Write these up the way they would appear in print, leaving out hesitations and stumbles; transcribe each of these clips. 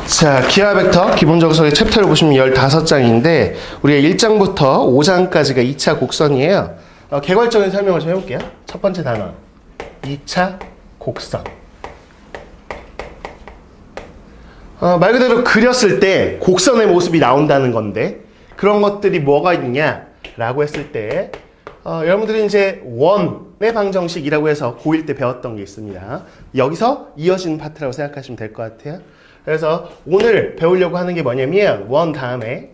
자, 기하 벡터 기본정석의 챕터를 보시면 15장인데 우리가 1장부터 5장까지가 2차 곡선이에요. 개괄적인 설명을 좀 해볼게요. 첫 번째 단원 2차 곡선. 말 그대로 그렸을 때 곡선의 모습이 나온다는 건데 그런 것들이 뭐가 있냐라고 했을 때 여러분들이 이제 원의 방정식이라고 해서 고1 때 배웠던 게 있습니다. 여기서 이어지는 파트라고 생각하시면 될 것 같아요. 그래서 오늘 배우려고 하는 게 뭐냐면 원 다음에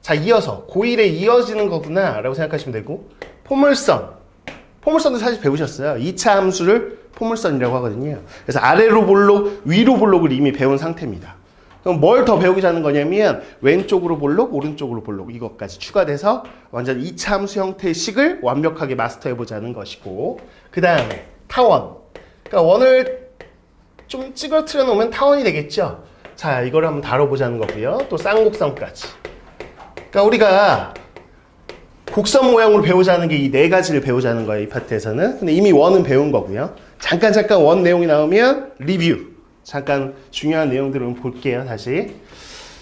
자 이어서 고1에 이어지는 거구나 라고 생각하시면 되고 포물선도 사실 배우셨어요. 2차 함수를 포물선이라고 하거든요. 그래서 아래로 볼록 위로 볼록을 이미 배운 상태입니다. 그럼 뭘 더 배우자는 거냐면 왼쪽으로 볼록 오른쪽으로 볼록 이것까지 추가돼서 완전 2차 함수 형태의 식을 완벽하게 마스터해보자는 것이고 그 다음에 타원. 그러니까 원을 좀 찌그러뜨려 놓으면 타원이 되겠죠. 자, 이걸 한번 다뤄보자는 거고요. 또 쌍곡선까지. 그러니까 우리가 곡선 모양으로 배우자는 게 이 네 가지를 배우자는 거예요. 이 파트에서는. 근데 이미 원은 배운 거고요. 잠깐 원 내용이 나오면 리뷰. 잠깐 중요한 내용들을 볼게요. 다시.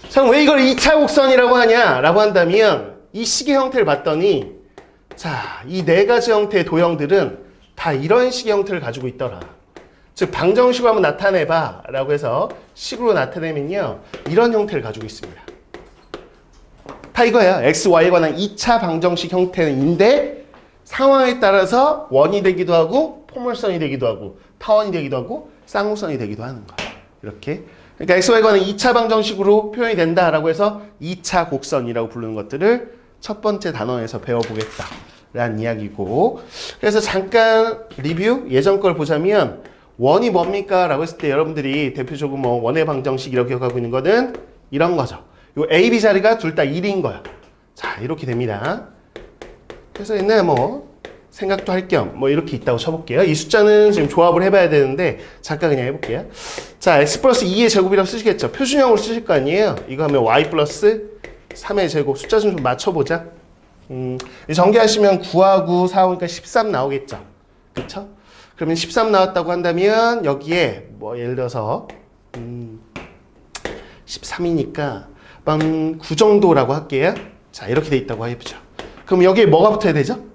자, 왜 이걸 2차 곡선이라고 하냐라고 한다면 이 식의 형태를 봤더니 자, 이 네 가지 형태의 도형들은 다 이런 식의 형태를 가지고 있더라. 즉 방정식으로 한번 나타내봐 라고 해서 식으로 나타내면요 이런 형태를 가지고 있습니다. 다 이거예요. x, y에 관한 2차 방정식 형태인데 상황에 따라서 원이 되기도 하고 포물선이 되기도 하고 타원이 되기도 하고 쌍곡선이 되기도 하는 거예요. 이렇게. 그러니까 x, y에 관한 2차 방정식으로 표현이 된다라고 해서 2차 곡선이라고 부르는 것들을 첫 번째 단원에서 배워보겠다 라는 이야기고 그래서 잠깐 리뷰 예전 걸 보자면 원이 뭡니까? 라고 했을 때 여러분들이 대표적으로 뭐 원의 방정식이라고 기억하고 있는 거는 이런 거죠. 요 A, B 자리가 둘 다 1인 거야. 자, 이렇게 됩니다. 그래서 옛날에 뭐 생각도 할 겸 뭐 이렇게 있다고 쳐볼게요. 이 숫자는 지금 조합을 해봐야 되는데 잠깐 그냥 해볼게요. 자, x 플러스 2의 제곱이라고 쓰시겠죠. 표준형으로 쓰실 거 아니에요. 이거 하면 y 플러스 3의 제곱 숫자 좀 맞춰보자. 전개하시면 9하고 4하니까 13 나오겠죠. 그쵸? 그러면 13 나왔다고 한다면 여기에 뭐 예를 들어서 13이니까 9 정도라고 할게요. 자, 이렇게 돼 있다고 해보죠. 그럼 여기에 뭐가 붙어야 되죠?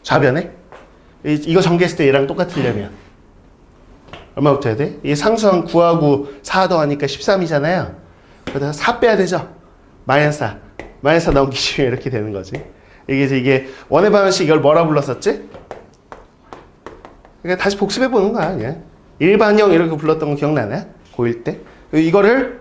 좌변에? 이거 전개했을 때 얘랑 똑같으려면 얼마 붙어야 돼? 이 상수항 9하고 4 더하니까 13이잖아요. 그러다가 4 빼야 되죠? 마이너스 4. 마이너스 4 넘기시면 이렇게 되는 거지. 이게 원의 방정식 이걸 뭐라 불렀었지? 그러니까 다시 복습해보는 거야, 그냥. 일반형 이렇게 불렀던 거 기억나나요? 고1 때. 이거를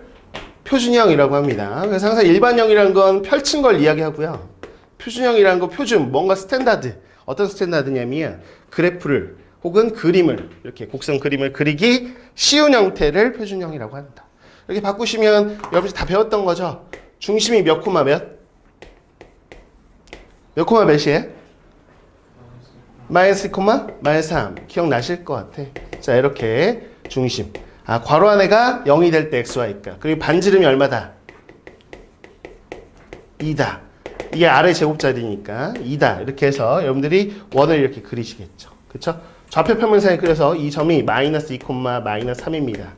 표준형이라고 합니다. 그래서 항상 일반형이라는 건 펼친 걸 이야기하고요. 표준형이라는 건 표준, 뭔가 스탠다드. 어떤 스탠다드냐면 그래프를 혹은 그림을, 이렇게 곡선 그림을 그리기 쉬운 형태를 표준형이라고 한다. 이렇게 바꾸시면 여러분이 다 배웠던 거죠? 중심이 몇 코마 몇? 몇 코마 몇이에요? 마이너스 2, 마이너스 3 기억나실 것 같아. 자, 이렇게 중심 괄호 안에가 0이 될 때 xy니까 그리고 반지름이 얼마다? 2다. 이게 아래 제곱자리니까 2다. 이렇게 해서 여러분들이 원을 이렇게 그리시겠죠. 그쵸? 좌표 평면상에 그려서 이 점이 마이너스 2, 마이너스 3입니다.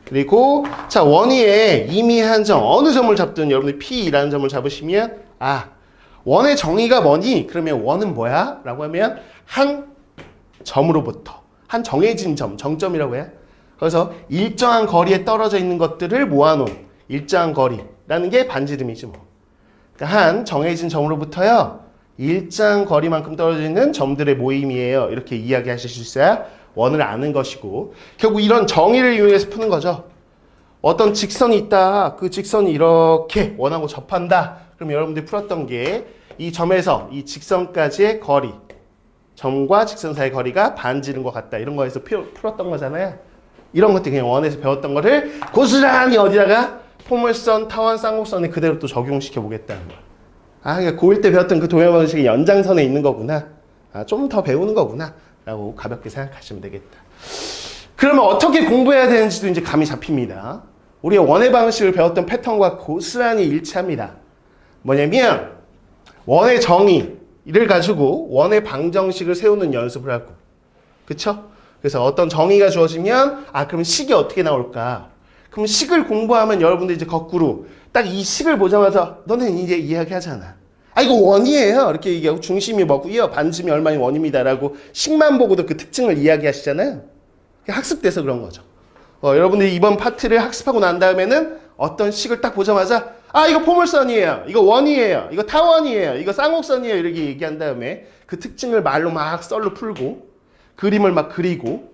그리고 자 원위에 이미 한 점 어느 점을 잡든 여러분들이 P라는 점을 잡으시면 원의 정의가 뭐니? 그러면 원은 뭐야? 라고 하면 한 점으로부터 한 정해진 점, 정점이라고 해요. 그래서 일정한 거리에 떨어져 있는 것들을 모아놓은 일정한 거리라는 게 반지름이지 뭐. 그러니까 한 정해진 점으로부터요. 일정 거리만큼 떨어져 있는 점들의 모임이에요. 이렇게 이야기하실 수 있어야 원을 아는 것이고 결국 이런 정의를 이용해서 푸는 거죠. 어떤 직선이 있다. 그 직선이 이렇게 원하고 접한다. 그럼 여러분들이 풀었던 게 이 점에서 이 직선까지의 거리 점과 직선 사이의 거리가 반지름과 같다. 이런 거에서 풀었던 거잖아요. 이런 것들 그냥 원에서 배웠던 거를 고스란히 어디다가 포물선, 타원, 쌍곡선에 그대로 또 적용시켜 보겠다는 거야. 그러니까 고1 때 배웠던 그 도형 방식이 연장선에 있는 거구나. 좀 더 배우는 거구나. 라고 가볍게 생각하시면 되겠다. 그러면 어떻게 공부해야 되는지도 이제 감이 잡힙니다. 우리가 원의 방식을 배웠던 패턴과 고스란히 일치합니다. 뭐냐면 원의 정의를 가지고 원의 방정식을 세우는 연습을 하고 그쵸? 그래서 어떤 정의가 주어지면 그럼 식이 어떻게 나올까? 그럼 식을 공부하면 여러분들 이제 거꾸로 딱 이 식을 보자마자 너는 이제 이야기하잖아. 아 이거 원이에요. 이렇게 얘기하고 중심이 뭐고요. 반지름이 얼마니 원입니다라고 식만 보고도 그 특징을 이야기하시잖아요. 학습돼서 그런 거죠. 여러분들이 이번 파트를 학습하고 난 다음에는 어떤 식을 딱 보자마자 아 이거 포물선이에요. 이거 원이에요. 이거 타원이에요. 이거 쌍곡선이에요. 이렇게 얘기한 다음에 그 특징을 말로 막 썰로 풀고 그림을 막 그리고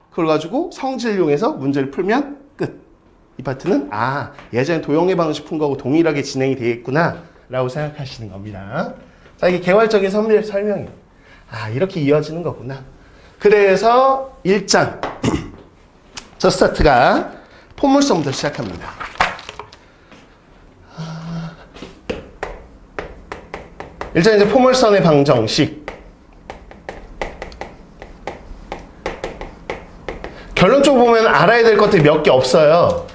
그걸 가지고 성질을 이용해서 문제를 풀면 끝. 이 파트는 아 예전에 도형의 방식 푼 거하고 동일하게 진행이 되겠구나 라고 생각하시는 겁니다. 자 이게 개괄적인 설명이에요. 아 이렇게 이어지는 거구나. 그래서 1장 저 스타트가 포물선부터 시작합니다. 일단 이제 포물선의 방정식. 결론적으로 보면 알아야 될 것들이 몇 개 없어요.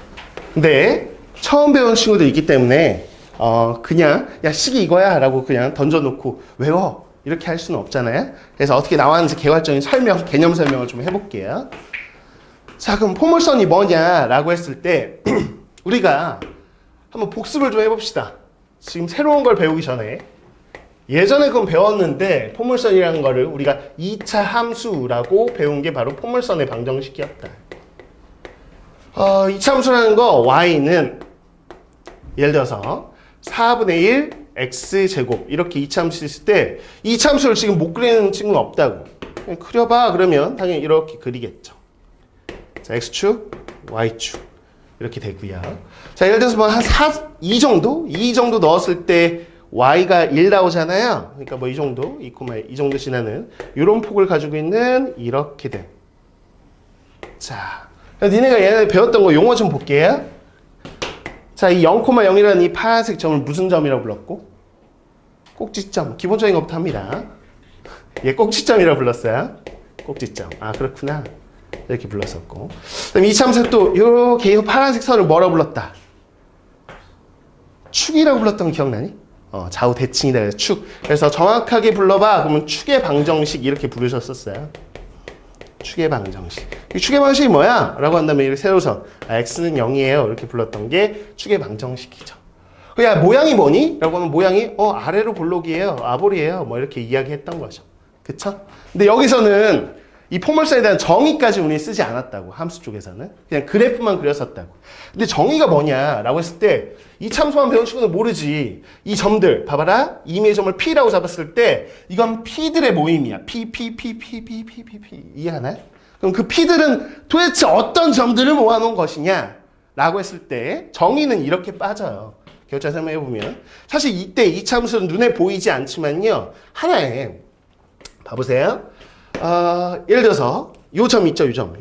근데 처음 배운 친구들 있기 때문에 그냥 야 식이 이거야 라고 그냥 던져놓고 외워 이렇게 할 수는 없잖아요. 그래서 어떻게 나왔는지 개괄적인 설명, 개념 설명을 좀 해볼게요. 자 그럼 포물선이 뭐냐라고 했을 때 우리가 한번 복습을 좀 해봅시다. 지금 새로운 걸 배우기 전에 예전에 그건 배웠는데 포물선이라는 거를 우리가 2차 함수라고 배운 게 바로 포물선의 방정식이었다. 2차 함수라는 거 y는 예를 들어서 4분의 1 x제곱 이렇게 2차 함수 있을 때 2차 함수를 지금 못 그리는 친구는 없다고. 그냥 그려봐 그러면 당연히 이렇게 그리겠죠. 자 x축 y축 이렇게 되고요. 자 예를 들어서 뭐 한 2 정도? 2 정도 넣었을 때 y가 1 나오잖아요. 그러니까 뭐 이 정도, 이 정도 지나는 이런 폭을 가지고 있는 이렇게 된. 자, 니네가 예전에 배웠던 거 용어 좀 볼게요. 자, 이 0,0이라는 이 파란색 점을 무슨 점이라고 불렀고? 꼭지점. 기본적인 것부터 합니다. 얘 꼭지점이라고 불렀어요. 꼭지점. 아, 그렇구나. 이렇게 불렀었고. 그다음 이 참수 또 요렇게 이 파란색 선을 뭐라고 불렀다? 축이라고 불렀던 거 기억나니? 좌우 대칭이다 그래서 축. 그래서 정확하게 불러봐. 그러면 축의 방정식 이렇게 부르셨었어요. 축의 방정식. 이 축의 방식이 뭐야? 라고 한다면 이렇게 세로선. x는 0이에요. 이렇게 불렀던 게 축의 방정식이죠. 야, 모양이 뭐니? 라고 하면 모양이 아래로 볼록이에요. 아볼이에요. 뭐 이렇게 이야기했던 거죠. 그쵸? 근데 여기서는 이 포물선에 대한 정의까지 우리 쓰지 않았다고. 함수 쪽에서는. 그냥 그래프만 그렸었다고. 근데 정의가 뭐냐라고 했을 때 이 참수만 배운 친구는 모르지. 이 점들 봐봐라. 임의의 점을 P라고 잡았을 때 이건 P들의 모임이야. P 이해하나요? 그럼 그 P들은 도대체 어떤 점들을 모아놓은 것이냐 라고 했을 때 정의는 이렇게 빠져요. 교차 설명해보면 사실 이때 이 참수는 눈에 보이지 않지만요. 하나의 봐보세요. 예를 들어서 요 점 있죠? 이 점.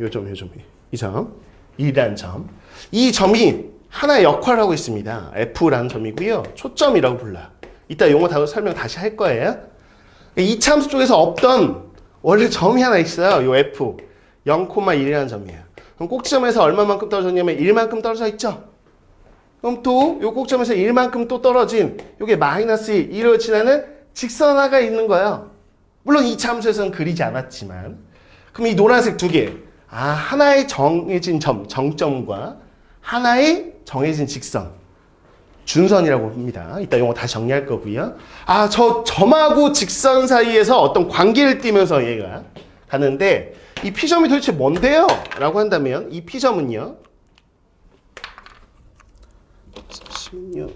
1이라는 점. 이 점이 하나의 역할을 하고 있습니다. F라는 점이고요. 초점이라고 불러요. 이따 용어 설명 다시 할 거예요. 이 참수 쪽에서 없던 원래 점이 하나 있어요. 요 F. 0,1이라는 점이에요. 그럼 꼭지점에서 얼마만큼 떨어졌냐면 1만큼 떨어져 있죠? 그럼 또 요 꼭지점에서 1만큼 또 떨어진 요게 마이너스 1, 이로 지나는 직선 하나가 있는 거예요. 물론 이 참수에서는 그리지 않았지만 그럼 이 노란색 두 개 하나의 정해진 점, 정점과 하나의 정해진 직선 준선이라고 합니다. 이따 용어 다시 정리할 거고요. 저 점하고 직선 사이에서 어떤 관계를 띠면서 얘가 가는데 이 P점이 도대체 뭔데요? 라고 한다면 이 P점은요. 잠시만요.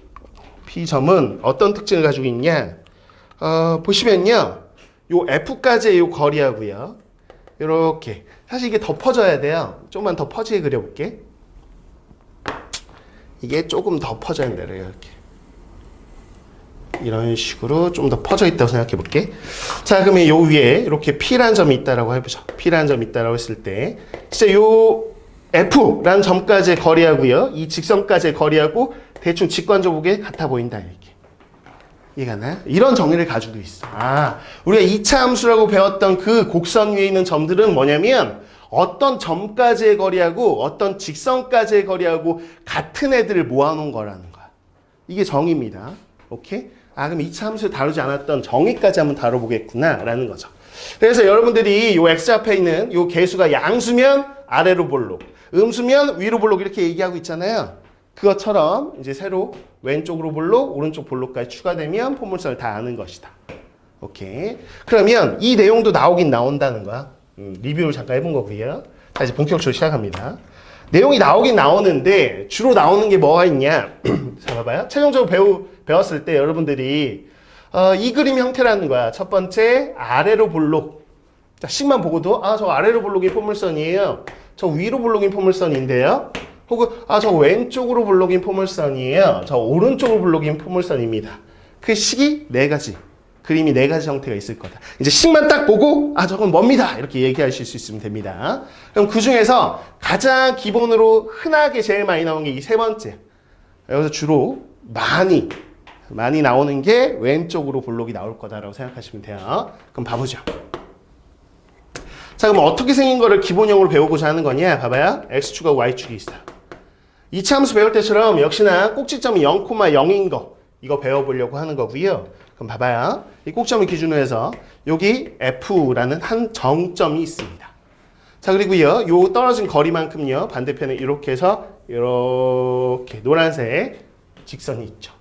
P점은 어떤 특징을 가지고 있냐? 보시면요. 요 F까지의 요 거리하고요. 요렇게. 사실 이게 더 퍼져야 돼요. 조금만 더 퍼지게 그려볼게. 이게 조금 더 퍼져야 된다. 이렇게. 이런 식으로 좀 더 퍼져 있다고 생각해 볼게. 자, 그러면 요 위에 이렇게 P라는 점이 있다라고 해보죠. P라는 점이 있다라고 했을 때, 진짜 요 F라는 점까지의 거리하고요. 이 직선까지의 거리하고 대충 직관적으로 보기에 같아 보인다. 이렇게. 이해가 나요? 이런 정의를 가지고 있어. 우리가 2차 함수라고 배웠던 그 곡선 위에 있는 점들은 뭐냐면 어떤 점까지의 거리하고 어떤 직선까지의 거리하고 같은 애들을 모아놓은 거라는 거야. 이게 정의입니다. 오케이? 그럼 2차 함수를 다루지 않았던 정의까지 한번 다뤄보겠구나 라는 거죠. 그래서 여러분들이 요 x 앞에 있는 요 개수가 양수면 아래로 볼록, 음수면 위로 볼록 이렇게 얘기하고 있잖아요. 그것처럼 이제 새로 왼쪽으로 볼록, 오른쪽 볼록까지 추가되면 포물선을 다 아는 것이다. 오케이. 그러면 이 내용도 나오긴 나온다는 거야. 리뷰를 잠깐 해본 거고요. 자, 이제 본격적으로 시작합니다. 내용이 나오긴 나오는데 주로 나오는 게 뭐가 있냐? 자, 봐봐요. 최종적으로 배웠을 때 여러분들이 이 그림 형태라는 거야. 첫 번째 아래로 볼록. 자, 식만 보고도 저 아래로 볼록인 포물선이에요. 저 위로 볼록인 포물선인데요. 혹은 저 왼쪽으로 볼록인 포물선이에요. 저 오른쪽으로 볼록인 포물선입니다. 그 식이 네 가지. 그림이 네 가지 형태가 있을 거다. 이제 식만 딱 보고 저건 뭡니다. 이렇게 얘기하실 수 있으면 됩니다. 그럼 그 중에서 가장 기본으로 흔하게 제일 많이 나오는 게 이 세 번째. 여기서 주로 많이 나오는 게 왼쪽으로 볼록이 나올 거다라고 생각하시면 돼요. 그럼 봐보죠. 자, 그럼 어떻게 생긴 거를 기본형으로 배우고자 하는 거냐? 봐봐요. X축하고 Y축이 있어. 이차 함수 배울 때처럼 역시나 꼭지점이 0,0인 거 이거 배워보려고 하는 거고요. 그럼 봐봐요. 이 꼭점을 기준으로 해서 여기 F라는 한 정점이 있습니다. 자, 그리고요. 요 떨어진 거리만큼요. 반대편에 이렇게 해서 이렇게 노란색 직선이 있죠.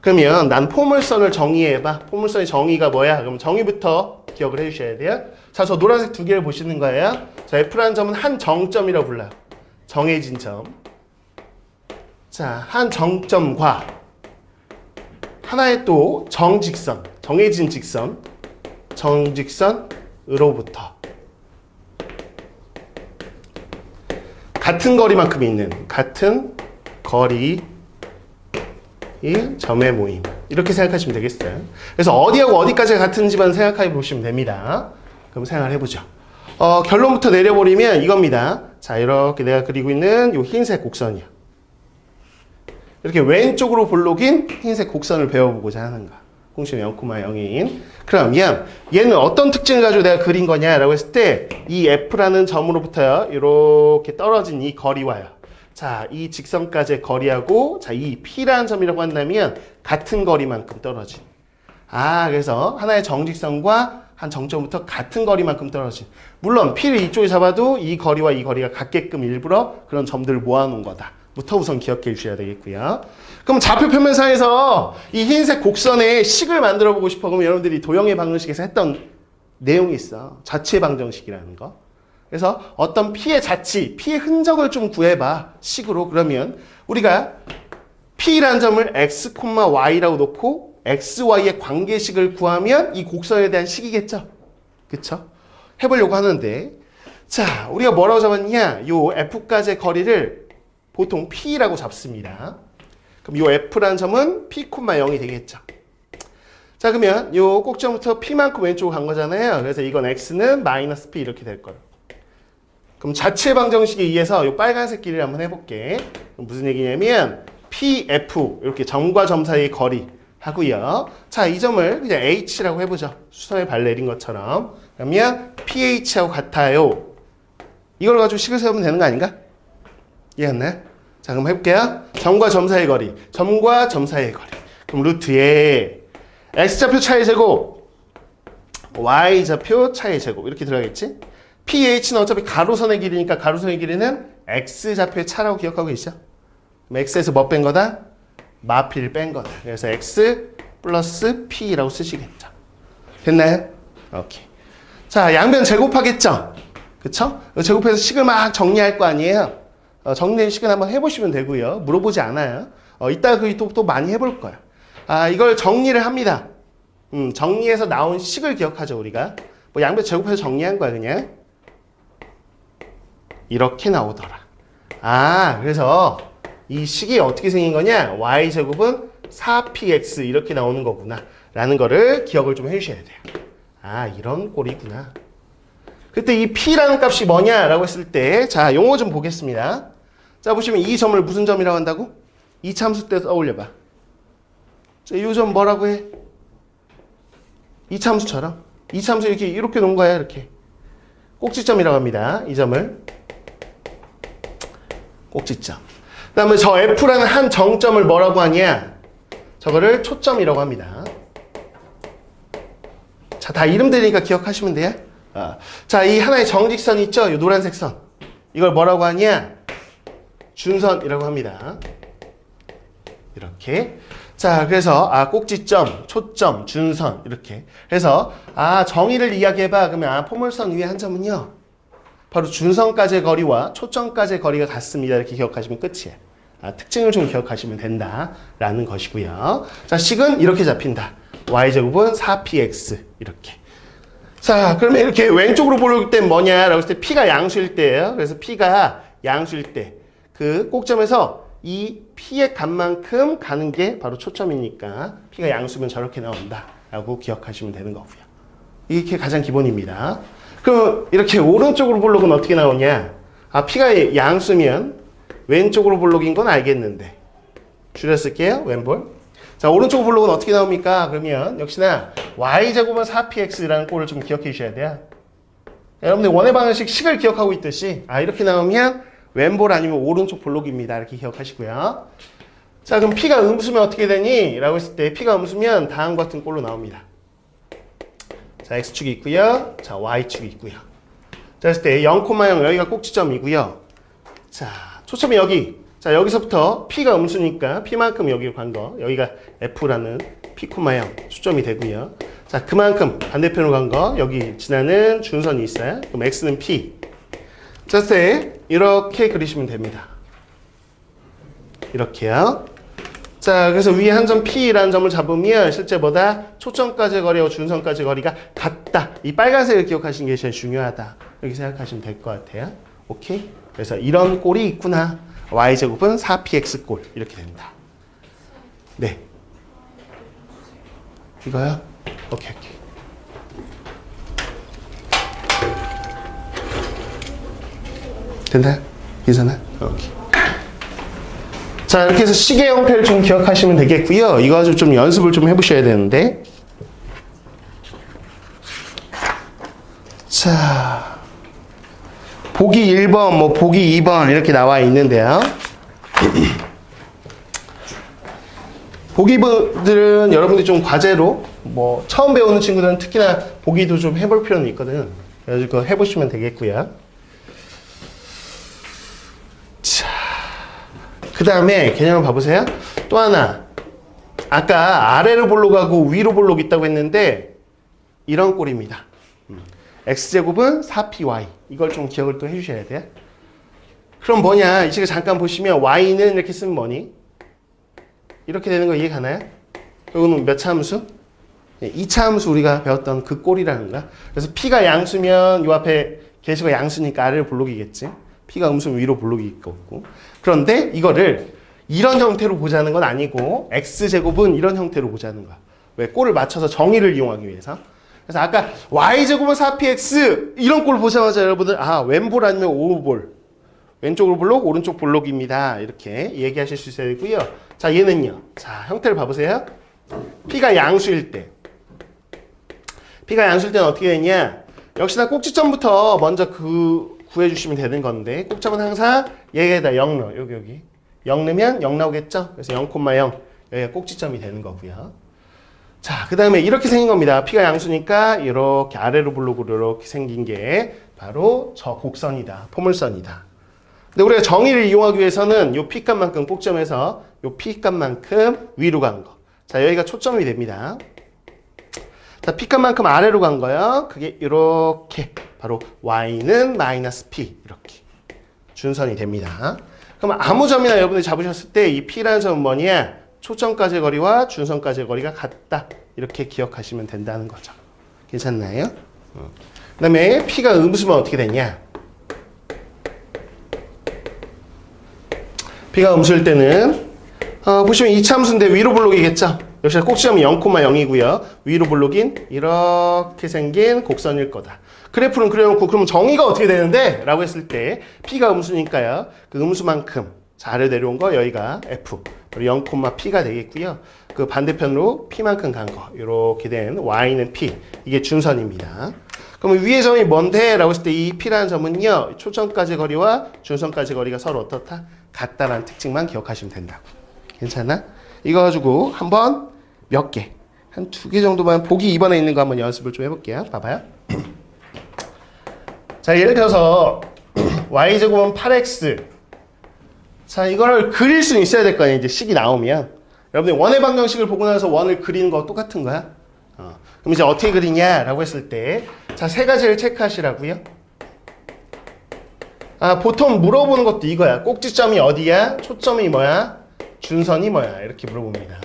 그러면 난 포물선을 정의해봐. 포물선의 정의가 뭐야? 그럼 정의부터 기억을 해주셔야 돼요. 자, 저 노란색 두 개를 보시는 거예요. 자, F라는 점은 한 정점이라고 불러요. 정해진 점. 자, 한 정점과 하나의 또 정직선, 정해진 직선, 정직선으로부터 같은 거리만큼 있는 같은 거리의 점의 모임. 이렇게 생각하시면 되겠어요. 그래서 어디하고 어디까지가 같은지만 생각해 보시면 됩니다. 그럼 생각을 해보죠. 결론부터 내려버리면 이겁니다. 자, 이렇게 내가 그리고 있는 이 흰색 곡선이야. 이렇게 왼쪽으로 볼록인 흰색 곡선을 배워보고자 하는 거야. 공식 0,0인. 그러면 얘는 어떤 특징을 가지고 내가 그린 거냐라고 했을 때 이 F라는 점으로부터요. 이렇게 떨어진 이 거리와요. 자, 이 직선까지의 거리하고 이 P라는 점이라고 한다면 같은 거리만큼 떨어진. 그래서 하나의 정직선과 한 정점부터 같은 거리만큼 떨어진. 물론 P를 이쪽에 잡아도 이 거리와 이 거리가 같게끔 일부러 그런 점들을 모아놓은 거다. 부터 우선 기억해 주셔야 되겠고요. 그럼 좌표 표면상에서 이 흰색 곡선의 식을 만들어 보고 싶어. 그러면 여러분들이 도형의 방정식에서 했던 내용이 있어. 자취의 방정식이라는 거. 그래서 어떤 P의 자취, P의 흔적을 좀 구해봐. 식으로. 그러면 우리가 P라는 점을 X, Y라고 놓고 XY의 관계식을 구하면 이 곡선에 대한 식이겠죠. 그쵸? 해보려고 하는데 자, 우리가 뭐라고 잡았냐? 요 F까지의 거리를 보통 P라고 잡습니다. 그럼 요 F라는 점은 P, 0이 되겠죠. 자, 그러면 요 꼭지점부터 P만큼 왼쪽으로 간 거잖아요. 그래서 이건 X는 마이너스 P 이렇게 될 거예요. 그럼 자취의 방정식에 의해서 요 빨간색 길이를 한번 해볼게. 그럼 무슨 얘기냐면 PF 이렇게 점과 점 사이의 거리 하고요. 자, 이 점을 그냥 H라고 해보죠. 수선의 발 내린 것처럼. 그러면 PH하고 같아요. 이걸 가지고 식을 세우면 되는 거 아닌가? 이해했나요? 자, 그럼 해볼게요. 점과 점 사이의 거리. 점과 점 사이의 거리. 그럼 루트에 X좌표 차의 제곱, Y좌표 차의 제곱 이렇게 들어가겠지? PH는 어차피 가로선의 길이니까 가로선의 길이는 X좌표의 차라고 기억하고 계시죠? 그럼 X에서 뭐 뺀 거다? 마피를 뺀 거다. 그래서 X 플러스 P라고 쓰시겠죠. 됐나요? 오케이. 자, 양변 제곱하겠죠? 그쵸? 제곱해서 식을 막 정리할 거 아니에요? 정리된 식을 한번 해보시면 되고요. 물어보지 않아요. 이따가 또 많이 해볼 거야. 이걸 정리를 합니다. 정리해서 나온 식을 기억하죠, 우리가. 뭐 양변 제곱해서 정리한 거야, 그냥. 이렇게 나오더라. 그래서 이 식이 어떻게 생긴 거냐? y제곱은 4px 이렇게 나오는 거구나. 라는 거를 기억을 좀 해주셔야 돼요. 이런 꼴이구나. 그때 이 p라는 값이 뭐냐라고 했을 때, 자, 용어 좀 보겠습니다. 자, 보시면 이 점을 무슨 점이라고 한다고? 이차 함수 때 떠올려봐. 자, 이 점 뭐라고 해? 이차 함수처럼. 이차 함수 이렇게 놓은 거야, 이렇게. 꼭지점이라고 합니다. 이 점을. 꼭지점. 그 다음에 저 F라는 한 정점을 뭐라고 하냐? 저거를 초점이라고 합니다. 자, 다 이름 들으니까 기억하시면 돼요. 자, 이 하나의 정직선 있죠? 이 노란색 선. 이걸 뭐라고 하냐? 준선이라고 합니다. 이렇게. 자, 그래서 꼭지점, 초점, 준선 이렇게. 그래서 정의를 이야기해봐. 그러면 포물선 위에 한 점은요. 바로 준선까지의 거리와 초점까지의 거리가 같습니다. 이렇게 기억하시면 끝이에요. 특징을 좀 기억하시면 된다라는 것이고요. 자, 식은 이렇게 잡힌다. y제곱은 4px 이렇게. 자, 그러면 이렇게 왼쪽으로 보려고 때 뭐냐라고 했을 때 p가 양수일 때예요. 그래서 p가 양수일 때 그 꼭점에서 이 p의 값만큼 가는 게 바로 초점이니까 p가 양수면 저렇게 나온다라고 기억하시면 되는 거고요. 이게 가장 기본입니다. 그럼 이렇게 오른쪽으로 볼록은 어떻게 나오냐? p가 양수면 왼쪽으로 볼록인 건 알겠는데 줄였을게요. 왼볼. 자, 오른쪽 볼록은 어떻게 나옵니까? 그러면 역시나 y제곱은 4px라는 꼴을 좀 기억해 주셔야 돼요. 여러분들 원의 방정식 식을 기억하고 있듯이 이렇게 나오면 왼볼 아니면 오른쪽 볼록입니다. 이렇게 기억하시고요. 자, 그럼 p가 음수면 어떻게 되니? 라고 했을 때 p가 음수면 다음과 같은 꼴로 나옵니다. 자, x축이 있고요. 자, y축이 있고요. 자, 했을 때 0,0 여기가 꼭지점이고요. 자, 초점이 여기. 자, 여기서부터 p가 음수니까 p만큼 여기로 간 거. 여기가 f라는 p, 0 초점이 되고요. 자, 그만큼 반대편으로 간 거. 여기 지나는 준선이 있어요. 그럼 x는 p. 자, 했을 때 이렇게 그리시면 됩니다. 이렇게요. 자, 그래서 위에 한 점 P라는 점을 잡으면 실제보다 초점까지의 거리와 준선까지의 거리가 같다. 이 빨간색을 기억하시는 게 제일 중요하다. 이렇게 생각하시면 될 것 같아요. 오케이? 그래서 이런 꼴이 있구나. y제곱은 4px 꼴. 이렇게 됩니다. 네. 이거요? 오케이. 됐나요? 괜찮아요? 오케이. 자, 이렇게 해서 시계 형태를 좀 기억하시면 되겠고요. 이거 가지고 좀 연습을 좀 해보셔야 되는데. 자, 보기 1번, 보기 2번 이렇게 나와 있는데요. 보기들은 여러분들이 좀 과제로 처음 배우는 친구들은 특히나 보기도 좀 해볼 필요는 있거든. 그래서 그거 해보시면 되겠고요. 그 다음에 개념을 봐보세요. 또 하나. 아까 아래로 볼록 하고 위로 볼록 있다고 했는데 이런 꼴입니다. x제곱은 4py. 이걸 좀 기억을 또 해주셔야 돼요. 그럼 뭐냐. 이 식을 잠깐 보시면 y는 이렇게 쓰면 뭐니? 이렇게 되는 거 이해 가나요? 이거는 몇 차 함수? 2차 함수 우리가 배웠던 그 꼴이라는 거야. 그래서 p가 양수면 이 앞에 계수가 양수니까 아래로 볼록이겠지. p가 음수면 위로 볼록이 있고. 그런데 이거를 이런 형태로 보자는 건 아니고 x제곱은 이런 형태로 보자는 거야. 왜? 꼴을 맞춰서 정의를 이용하기 위해서. 그래서 아까 y제곱은 4px 이런 꼴 보자마자 여러분들 왼볼 아니면 오볼. 왼쪽으로 볼록, 오른쪽 볼록입니다. 이렇게 얘기하실 수 있어야 되고요. 자, 얘는요. 자, 형태를 봐보세요. p가 양수일 때. p가 양수일 때는 어떻게 되냐? 역시나 꼭지점부터 먼저 구해주시면 되는 건데 꼭점은 항상 얘에다 0 넣어. 여기 0 넣으면 0 나오겠죠? 그래서 0,0 여기가 꼭지점이 되는 거고요. 자, 그 다음에 이렇게 생긴 겁니다. p가 양수니까 이렇게 아래로 볼록으로 이렇게 생긴 게 바로 저 곡선이다. 포물선이다. 근데 우리가 정의를 이용하기 위해서는 요 p값만큼 꼭점에서 요 p값만큼 위로 간 거. 자, 여기가 초점이 됩니다. 자, p값만큼 아래로 간 거요. 그게 이렇게 바로 y는 마이너스 p 이렇게 준선이 됩니다. 그럼 아무 점이나 여러분들이 잡으셨을 때 이 p라는 점은 뭐냐? 초점까지의 거리와 준선까지의 거리가 같다. 이렇게 기억하시면 된다는 거죠. 괜찮나요? 그 다음에 p가 음수면 어떻게 되냐? p가 음수일 때는 보시면 2차 함수인데 위로 볼록이겠죠? 역시 꼭지점이 0,0이고요. 위로 볼록인 이렇게 생긴 곡선일 거다. 그래프는 그려놓고 그러면 정의가 어떻게 되는데? 라고 했을 때 p가 음수니까요. 그 음수만큼 자, 아래 내려온 거 여기가 f 0,p가 되겠고요. 그 반대편으로 p만큼 간 거 이렇게 된 y는 p 이게 준선입니다. 그러면 위의 점이 뭔데? 라고 했을 때 이 p라는 점은요. 초점까지 거리와 준선까지 거리가 서로 어떻다? 같다라는 특징만 기억하시면 된다고. 괜찮아? 이거 가지고 한번 몇 개, 한 2개 정도만 보기 2번에 있는 거 한번 연습을 좀 해볼게요. 봐봐요. 자, 예를 들어서 y제곱은 8x 자, 이거를 그릴 수는 있어야 될 거 아니에요. 이제 식이 나오면. 여러분들 원의 방정식을 보고 나서 원을 그리는 거 똑같은 거야. 그럼 이제 어떻게 그리냐라고 했을 때, 자, 세 가지를 체크하시라고요. 보통 물어보는 것도 이거야. 꼭지점이 어디야? 초점이 뭐야? 준선이 뭐야? 이렇게 물어봅니다.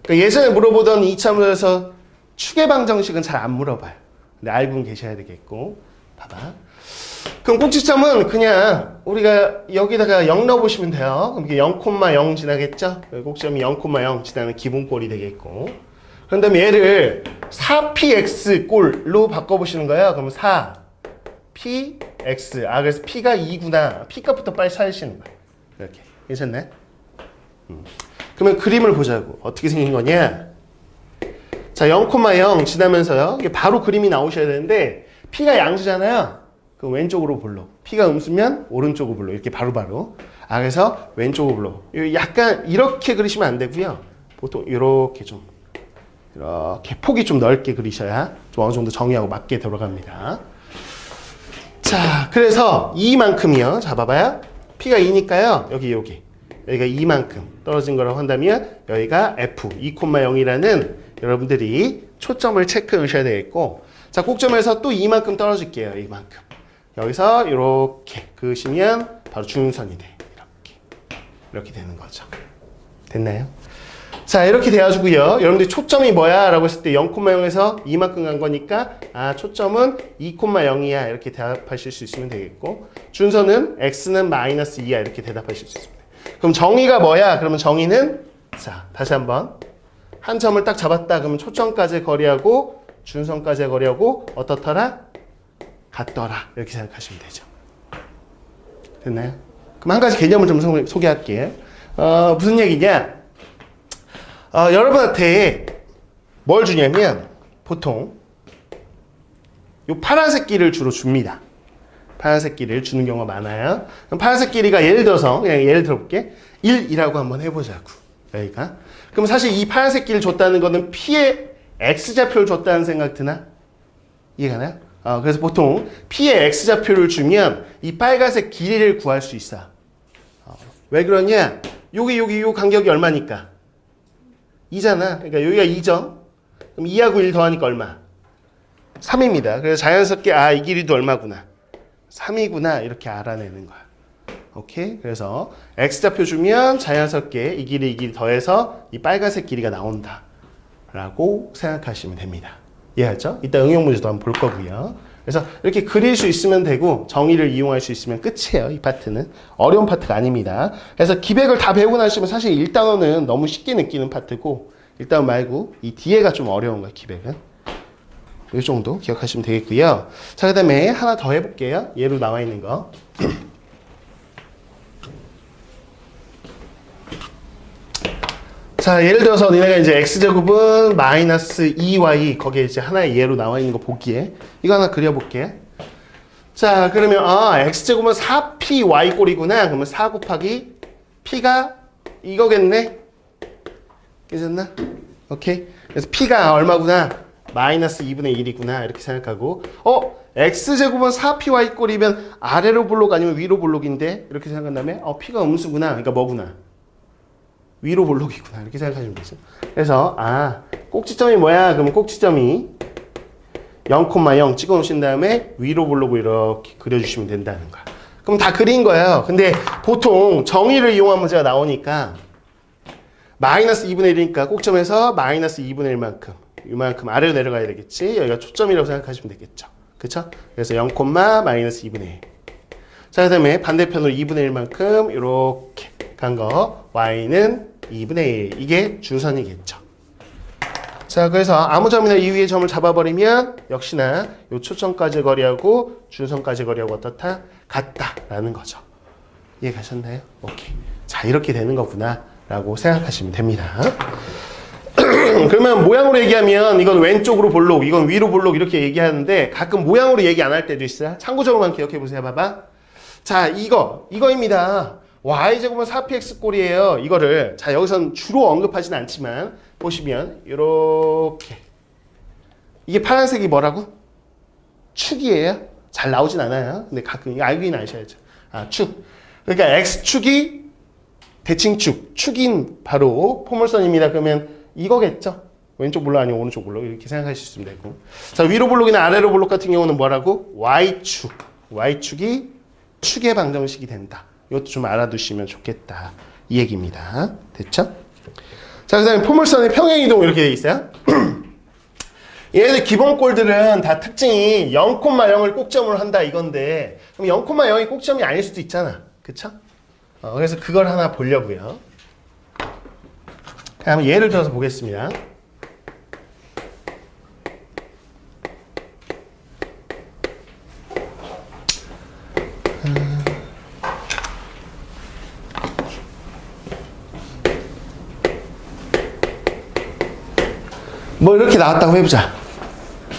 그러니까 예전에 물어보던 이차문에서 축의 방정식은 잘 안 물어봐요. 근데 알고는 계셔야 되겠고. 봐봐. 그럼 꼭지점은 그냥 우리가 여기다가 0 넣어보시면 돼요. 그럼 이게 0,0 지나겠죠? 꼭지점이 0,0 지나는 기본꼴이 되겠고. 그런 다음에 얘를 4px 꼴로 바꿔보시는 거예요. 그럼 4px. 그래서 p가 2구나. p 값부터 빨리 찾으시는 거예요. 이렇게. 괜찮네? 그러면 그림을 보자고. 어떻게 생긴 거냐? 자, 0,0 지나면서요. 이게 바로 그림이 나오셔야 되는데, p가 양수잖아요. 그럼 왼쪽으로 볼록. p가 음수면 오른쪽으로 볼록. 이렇게 바로바로. 그래서 왼쪽으로 볼록. 약간 이렇게 그리시면 안 되고요. 보통 이렇게 폭이 좀 넓게 그리셔야 좀 어느 정도 정의하고 맞게 들어갑니다. 자, 그래서 이만큼이요. 자, 봐봐요. p가 2니까요. 여기가 2만큼 떨어진 거라고 한다면 여기가 f 2,0이라는 여러분들이 초점을 체크해 주셔야 되겠고, 자, 꼭점에서 또 이만큼 떨어질게요. 이만큼. 여기서 이렇게 그으시면 바로 중선이 돼. 이렇게 되는 거죠. 됐나요? 자, 이렇게 돼가지고요. 여러분들이 초점이 뭐야? 라고 했을 때 0,0에서 이만큼 간 거니까 초점은 2,0이야. 이렇게 대답하실 수 있으면 되겠고, 준선은 x는 마이너스 2야. 이렇게 대답하실 수 있습니다. 그럼 정의가 뭐야? 그러면 정의는, 자, 다시 한번 한 점을 딱 잡았다. 그러면 초점까지의 거리하고 준선까지의 거리하고 어떻더라? 같더라. 이렇게 생각하시면 되죠. 됐나요? 그럼 한 가지 개념을 좀 소개할게요. 무슨 얘기냐? 여러분한테 뭘 주냐면 보통 요 파란색 길을 주로 줍니다. 파란색 길을 주는 경우가 많아요. 그럼 파란색 길이가 예를 들어서 그냥 예를 들어볼게. 1이라고 한번 해보자고. 여기가. 그럼 사실 이 파란색 길을 줬다는 거는 P의 X좌표를 줬다는 생각 드나? 이해가 나요? 그래서 보통 P의 X좌표를 주면 이 빨간색 길이를 구할 수 있어. 왜 그러냐? 요 간격이 얼마니까? 2잖아. 그러니까 여기가 2죠. 그럼 2하고 1 더하니까 얼마? 3입니다. 그래서 자연스럽게 이 길이도 얼마구나? 3이구나. 이렇게 알아내는 거야. 오케이? 그래서 X좌표 주면 자연스럽게 이 길이 더해서 이 빨간색 길이가 나온다. 라고 생각하시면 됩니다. 이해하죠? 이따 응용 문제도 한번 볼 거고요. 그래서 이렇게 그릴 수 있으면 되고 정의를 이용할 수 있으면 끝이에요. 이 파트는. 어려운 파트가 아닙니다. 그래서 기백을 다 배우고 나시면 사실 1단원은 너무 쉽게 느끼는 파트고 1단원 말고 이 뒤에가 좀 어려운 거예요. 기백은. 이 정도 기억하시면 되겠고요. 자, 그 다음에 하나 더 해볼게요. 예로 나와 있는 거. 자, 예를 들어서 니네가 이제 x제곱은 마이너스 2y 거기에 이제 하나의 예로 나와 있는 거 보기에 이거 하나 그려볼게. 자, 그러면 x제곱은 4py 꼴이구나. 그러면 4 곱하기 p가 이거겠네. 괜찮나? 오케이. 그래서 p가 얼마구나? 마이너스 2분의 1이구나. 이렇게 생각하고 x제곱은 4py 꼴이면 아래로 볼록 아니면 위로 볼록인데 이렇게 생각한 다음에 p가 음수구나. 그러니까 뭐구나? 위로 볼록이구나. 이렇게 생각하시면 되죠. 그래서 꼭지점이 뭐야? 그러면 꼭지점이 0,0 찍어 놓으신 다음에 위로 볼록을 이렇게 그려주시면 된다는 거야. 그럼 다 그린 거예요. 근데 보통 정의를 이용한 문제가 나오니까 마이너스 2분의 1이니까 꼭점에서 마이너스 2분의 1만큼 이만큼 아래로 내려가야 되겠지. 여기가 초점이라고 생각하시면 되겠죠. 그쵸? 그래서 0, 마이너스 2분의 1. 자, 그 다음에 반대편으로 2분의 1만큼 이렇게 간 거 y는 2분의 1. 이게 준선이겠죠. 자, 그래서 아무 점이나 이 위에 점을 잡아버리면 역시나 요 초점까지 거리하고 준선까지 거리하고 어떻다? 같다라는 거죠. 이해 가셨나요? 오케이. 자, 이렇게 되는 거구나 라고 생각하시면 됩니다. 그러면 모양으로 얘기하면 이건 왼쪽으로 볼록, 이건 위로 볼록 이렇게 얘기하는데 가끔 모양으로 얘기 안 할 때도 있어요. 참고적으로만 기억해 보세요. 봐봐. 자, 이거입니다. y제곱은 4px 꼴이에요. 이거를 자, 여기선 주로 언급하진 않지만 보시면 이렇게 이게 파란색이 뭐라고? 축이에요. 잘 나오진 않아요. 근데 가끔 이거 알긴 아셔야죠. 축. 그러니까 x축이 대칭축, 축인 바로 포물선입니다. 그러면 이거겠죠? 왼쪽 블록 아니면 오른쪽 블록 이렇게 생각하실 수 있으면 되고. 자, 위로 블록이나 아래로 블록 같은 경우는 뭐라고? y축. y축이 축의 방정식이 된다. 이것도 좀 알아두시면 좋겠다. 이 얘기입니다. 됐죠? 자, 그 다음에 포물선의 평행이동 이렇게 돼 있어요. 얘네들 기본 꼴들은 다 특징이 0,0을 꼭점으로 한다 이건데, 그럼 0,0이 꼭점이 아닐 수도 있잖아. 그쵸? 그래서 그걸 하나 보려고요. 그럼 예를 들어서 보겠습니다. 뭐 이렇게 나왔다고 해보자.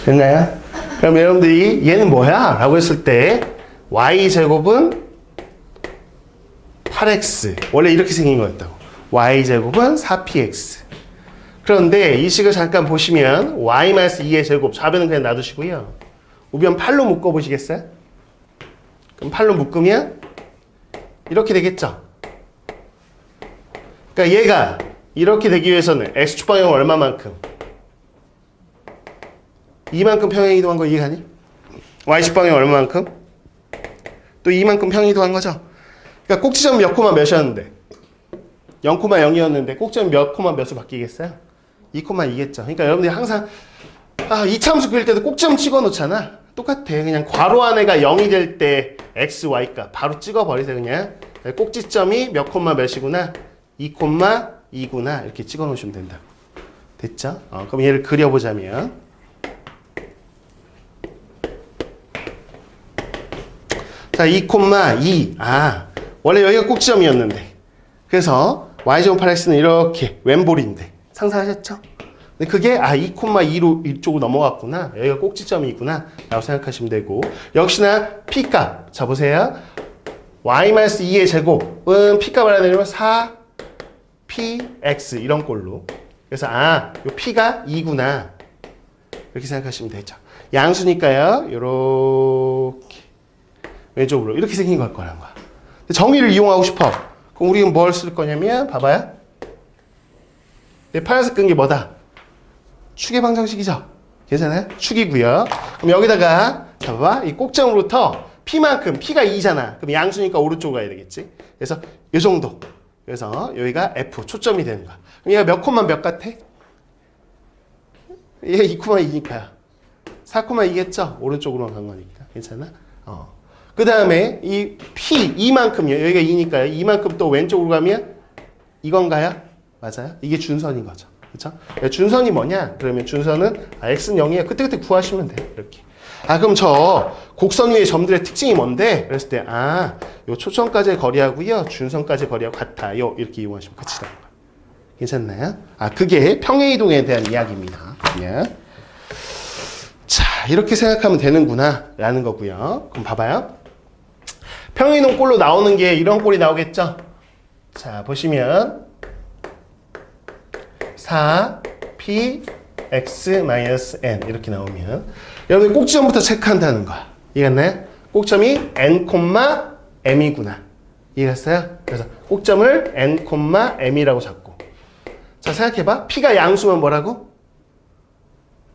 됐나요? 그럼 여러분들이 얘는 뭐야? 라고 했을 때 y제곱은 8x 원래 이렇게 생긴 거였다고. y제곱은 4px. 그런데 이 식을 잠깐 보시면 y-2의 제곱 좌변은 그냥 놔두시고요. 우변 8로 묶어보시겠어요? 그럼 8로 묶으면 이렇게 되겠죠? 그러니까 얘가 이렇게 되기 위해서는 x축 방향은 얼마만큼? 이만큼 평행이동한 거 이해가니? y축 방향 얼마만큼? 또 이만큼 평행이동한 거죠? 그러니까 꼭지점 몇 코마 몇이었는데 0,0이었는데 꼭지점 몇 코마 몇으로 바뀌겠어요? 2,2겠죠. 그러니까 여러분들이 항상 이차함수 그릴 때도 꼭지점 찍어 놓잖아. 똑같아. 그냥 괄호 안에가 0이 될 때 x, y값 바로 찍어 버리세요. 그냥 꼭지점이 몇 콤마 몇이구나? 2,2구나 이렇게 찍어 놓으시면 된다. 됐죠? 그럼 얘를 그려보자면 자, 2,2. 원래 여기가 꼭지점이었는데. 그래서 y제곱 8x는 이렇게 왼볼인데. 상상하셨죠? 근데 그게 2,2로 이쪽으로 넘어갔구나. 여기가 꼭지점이구나. 라고 생각하시면 되고. 역시나 p값. 자, 보세요. y-2의 제곱은 p값을 알아내려면 4px 이런 꼴로. 그래서 요 p가 2구나. 이렇게 생각하시면 되죠. 양수니까요. 요렇게. 왼쪽으로 이렇게 생긴 걸 거란 거야. 정의를 이용하고 싶어. 그럼 우리는 뭘 쓸 거냐면 봐봐요. 파란색 끈 게 뭐다? 축의 방정식이죠. 괜찮아요? 축이고요. 그럼 여기다가 자 봐봐. 이 꼭점으로부터 P만큼 P가 2잖아. 그럼 양수니까 오른쪽으로 가야 되겠지. 그래서 이 정도. 그래서 여기가 F 초점이 되는 거야. 그럼 얘가 몇 콤마 몇 같아? 얘가 2,2니까요. 4,2겠죠? 오른쪽으로만 간 거니까. 괜찮아? 그 다음에 이 P, 이만큼요. 여기가 2니까요. 이만큼 또 왼쪽으로 가면 이건가요? 맞아요? 이게 준선인 거죠. 그쵸? 준선이 뭐냐? 그러면 준선은 x는 0이에요. 그때그때 구하시면 돼요. 이렇게. 그럼 저 곡선 위의 점들의 특징이 뭔데? 그랬을 때 요 초점까지의 거리하고요. 준선까지의 거리하고 같아요. 이렇게 이용하시면 끝이라는 거예요. 괜찮나요? 그게 평행이동에 대한 이야기입니다. 그냥. 자, 이렇게 생각하면 되는구나 라는 거고요. 그럼 봐봐요. 평행이동 꼴로 나오는 게 이런 꼴이 나오겠죠? 자, 보시면 4px-n 이렇게 나오면 여러분들 꼭지점부터 체크한다는 거야. 이해갔나요? 꼭점이 n,m이구나. 이해갔어요? 그래서 꼭점을 n,m이라고 잡고 자, 생각해봐. p가 양수면 뭐라고?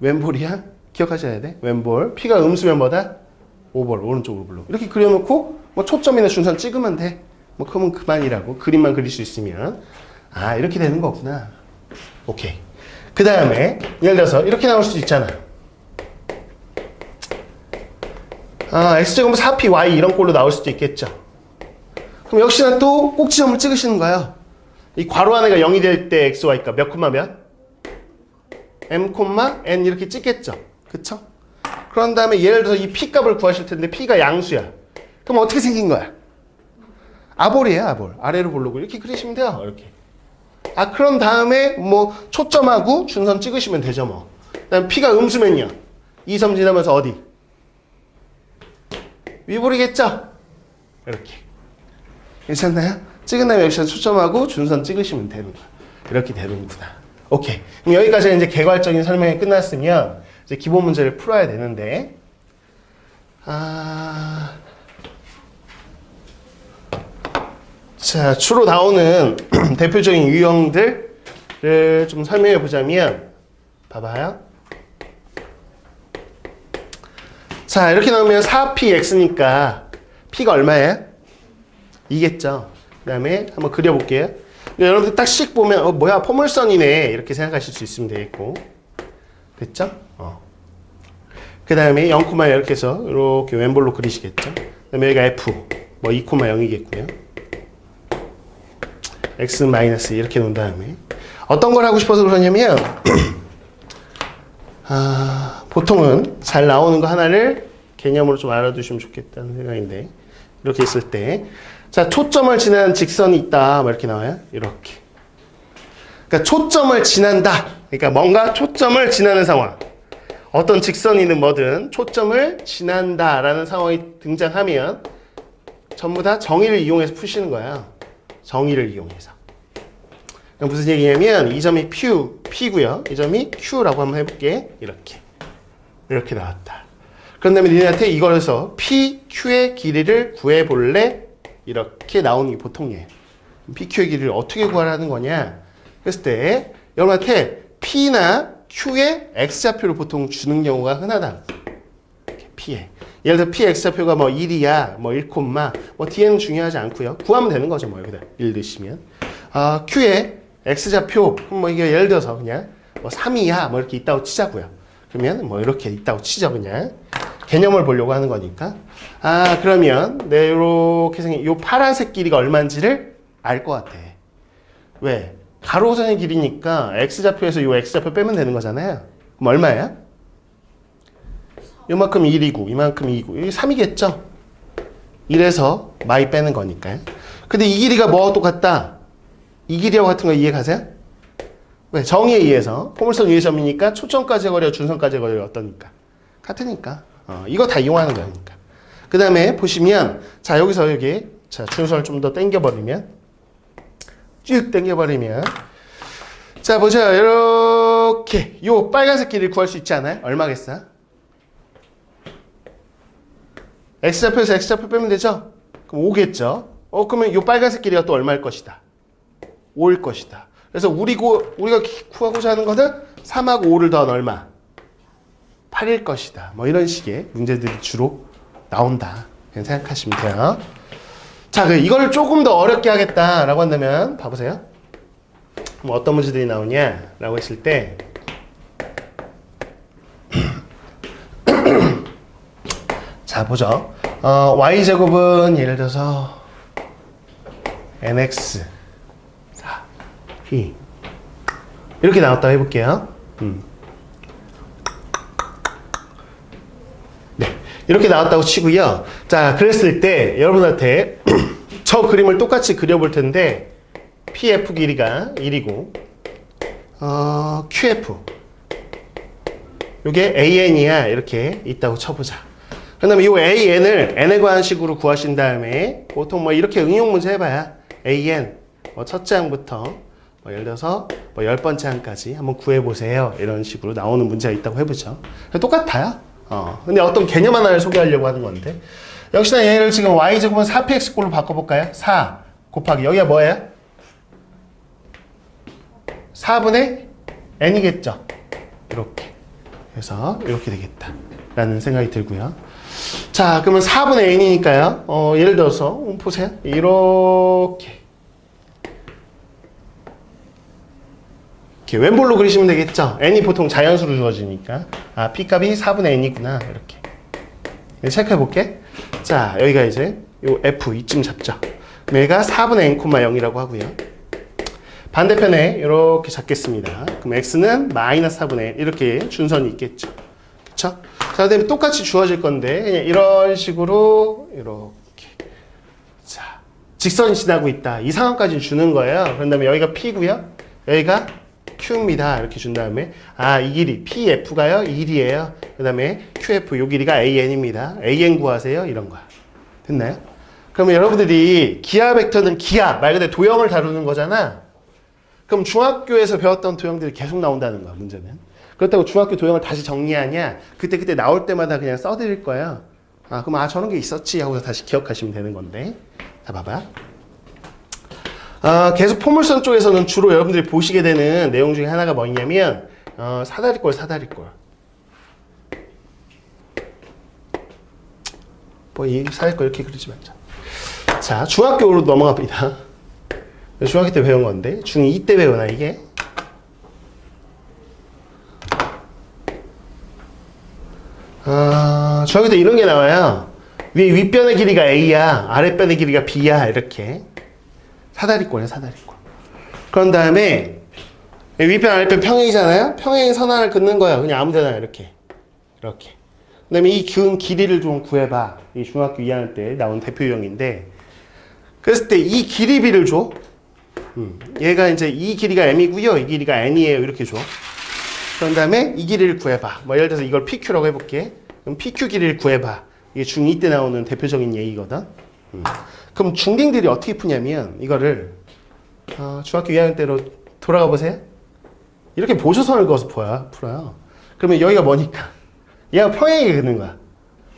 왼볼이야? 기억하셔야 돼. 왼볼. p가 음수면 뭐다? 오볼, 오른쪽으로 블록. 이렇게 그려놓고 뭐 초점이나 준선 찍으면 돼. 뭐 그러면 그만이라고. 그림만 그릴 수 있으면. 이렇게 되는 거구나. 오케이. 그 다음에 예를 들어서 이렇게 나올 수도 있잖아. x제곱은 4py 이런 꼴로 나올 수도 있겠죠. 그럼 역시나 또 꼭지점을 찍으시는 거예요. 이 괄호 안에가 0이 될 때 x, y값 몇 콤마 몇? m, n 이렇게 찍겠죠. 그쵸? 그런 다음에 예를 들어서 이 p값을 구하실 텐데 p가 양수야. 그럼 어떻게 생긴 거야? 아볼이에요, 아볼. 아래로 보려고 이렇게 그리시면 돼요. 이렇게. 그런 다음에 뭐 초점하고 준선 찍으시면 되죠, 뭐. 그다음 p가 음수면요. 2섬 지나면서 어디? 위볼이겠죠? 이렇게. 괜찮나요? 찍은 다음에 여기서 초점하고 준선 찍으시면 되는 거야. 이렇게 되는구나. 오케이. 그럼 여기까지 이제 개괄적인 설명이 끝났으면 이제 기본 문제를 풀어야 되는데, 자, 주로 나오는 대표적인 유형들을 좀 설명해 보자면, 봐봐요. 자, 이렇게 나오면 4px니까 p가 얼마예요? 2겠죠. 그 다음에 한번 그려볼게요. 여러분들 딱 씩 보면 뭐야 포물선이네 이렇게 생각하실 수 있으면 되겠고, 됐죠? 그 다음에 0, 이렇게 해서 이렇게 왼볼로 그리시겠죠. 그 다음에 여기가 f 뭐 2,0이겠고요. x 마이너스 이렇게 놓은 다음에 어떤 걸 하고 싶어서 그러냐면 보통은 잘 나오는 거 하나를 개념으로 좀 알아두시면 좋겠다는 생각인데, 이렇게 있을 때, 자, 초점을 지나는 직선이 있다. 뭐 이렇게 나와요. 이렇게. 그러니까 초점을 지난다. 그러니까 뭔가 초점을 지나는 상황. 어떤 직선이든 뭐든 초점을 지난다라는 상황이 등장하면 전부 다 정의를 이용해서 푸시는 거야. 정의를 이용해서. 무슨 얘기냐면 이 점이 P고요. 이 점이 Q라고 한번 해볼게. 이렇게 나왔다. 그런 다음에 니네한테 이걸 해서 PQ의 길이를 구해볼래? 이렇게 나오는 게 보통이에요. PQ의 길이를 어떻게 구하라는 거냐? 그랬을 때 여러분한테 P나 Q의 X좌표를 보통 주는 경우가 흔하다. P에. 예를 들어 P X좌표가 뭐 1이야, 뭐 1, 뭐 뒤에는 중요하지 않고요. 구하면 되는 거죠. 뭐 여기다 1 넣으시면. Q의 X좌표, 뭐 이게 예를 들어서 그냥 뭐 3이야, 뭐 이렇게 있다고 치자고요. 그러면 뭐 이렇게 있다고 치죠. 그냥. 개념을 보려고 하는 거니까. 그러면 내 이렇게 생긴 요 파란색 길이가 얼마인지를 알 것 같아. 왜? 가로선의 길이니까 X좌표에서 요 X좌표 빼면 되는 거잖아요. 그럼 얼마야? 요만큼 1이고 이만큼 2이고 이게 3이겠죠? 이래서 마이 빼는 거니까요. 근데 이 길이가 뭐와 똑같다? 이 길이와 같은 거 이해 가세요? 왜? 정의에 의해서 포물선 위의 점이니까 초점까지의 거리와 준선까지의 거리가 어떠니까? 같으니까. 이거 다 이용하는 거니까. 그 다음에 보시면 자 여기서 여기 자 준선을 좀 더 당겨버리면 쭉 당겨버리면 자 보자. 이렇게 요 빨간색 길이를 구할 수 있지 않아요? 얼마겠어? X좌표에서 X좌표 빼면 되죠? 그럼 5겠죠? 그러면 요 빨간색 길이가 또 얼마일 것이다? 5일 것이다. 그래서 우리가 구하고자 하는 것은 3하고 5를 더한 얼마? 8일 것이다. 뭐 이런 식의 문제들이 주로 나온다. 그냥 생각하시면 돼요. 자, 이걸 조금 더 어렵게 하겠다라고 한다면 봐보세요. 뭐 어떤 문제들이 나오냐라고 했을 때 자, 보죠. y제곱은 예를 들어서 nx 4p 이렇게 나왔다고 해볼게요. 네, 이렇게 나왔다고 치고요. 자, 그랬을 때 여러분한테 저 그림을 똑같이 그려볼 텐데 pf 길이가 1이고 qf 요게 an이야 이렇게 있다고 쳐보자. 그 다음에 이 an을 n에 관한 식으로 구하신 다음에 보통 뭐 이렇게 응용 문제 해봐야 an 뭐 첫째 항부터 뭐 예를 들어서 뭐 10번째 항까지 한번 구해보세요. 이런 식으로 나오는 문제가 있다고 해보죠. 똑같아요. 근데 어떤 개념 하나를 소개하려고 하는 건데 역시나 얘를 지금 y제곱은 4px꼴로 바꿔볼까요? 4 곱하기 여기가 뭐예요? 4분의 n이겠죠. 이렇게 해서 이렇게 되겠다 라는 생각이 들고요. 자, 그러면 4분의 n이니까요. 예를 들어서 보세요. 이렇게 왼볼로 그리시면 되겠죠. n이 보통 자연수로 주어지니까 p값이 4분의 n이구나. 이렇게 체크해 볼게. 자, 여기가 이제 요 f 이쯤 잡죠. 얘가 4분의 n, 0이라고 하고요. 반대편에 이렇게 잡겠습니다. 그럼 x는 마이너스 4분의 n 이렇게 준선이 있겠죠. 그쵸? 자, 그다음에 똑같이 주어질 건데 그냥 이런 식으로 이렇게 자 직선이 지나고 있다. 이 상황까지 주는 거예요. 그런 다음에 여기가 p고요. 여기가 q입니다. 이렇게 준 다음에 이 길이 pf가요 1이에요. 그 다음에 qf 요 길이가 an입니다. an 구하세요. 이런 거야. 됐나요? 그러면 여러분들이 기하 벡터는 기하 말 그대로 도형을 다루는 거잖아. 그럼 중학교에서 배웠던 도형들이 계속 나온다는 거야. 문제는. 그렇다고 중학교 도형을 다시 정리하냐? 그때 나올 때마다 그냥 써드릴 거예요. 그럼 저런 게 있었지 하고서 다시 기억하시면 되는 건데. 자, 봐봐. 계속 포물선 쪽에서는 주로 여러분들이 보시게 되는 내용 중에 하나가 뭐냐면 사다리꼴. 뭐 이 사다리꼴 이렇게 그리지 말자. 자, 중학교로 넘어갑니다. 중학교 때 배운 건데 중2 때 배우나 이게? 중학교 때 이런 게 나와요. 윗변의 길이가 A야, 아랫변의 길이가 B야, 이렇게. 사다리꼴이야, 사다리꼴. 그런 다음에 윗변, 아랫변 평행이잖아요? 평행 선 하나를 긋는 거야. 그냥 아무 데나 이렇게. 이렇게. 그 다음에 이 근 길이를 좀 구해봐. 이 중학교 2학년 때 나온 대표 유형인데, 그랬을 때 이 길이비를 줘. 얘가 이제 이 길이가 M이고요. 이 길이가 N이에요. 이렇게 줘. 그런 다음에 이 길이를 구해봐. 뭐 예를 들어서 이걸 PQ라고 해볼게. 그럼 PQ 길이를 구해봐. 이게 중2 때 나오는 대표적인 예이거든. 그럼 중딩들이 어떻게 푸냐면 이거를 중학교 2학년 때로 돌아가 보세요. 이렇게 보조선을 그어서 풀어요. 그러면 여기가 뭐니까? 얘가 평행이 긋는 거야.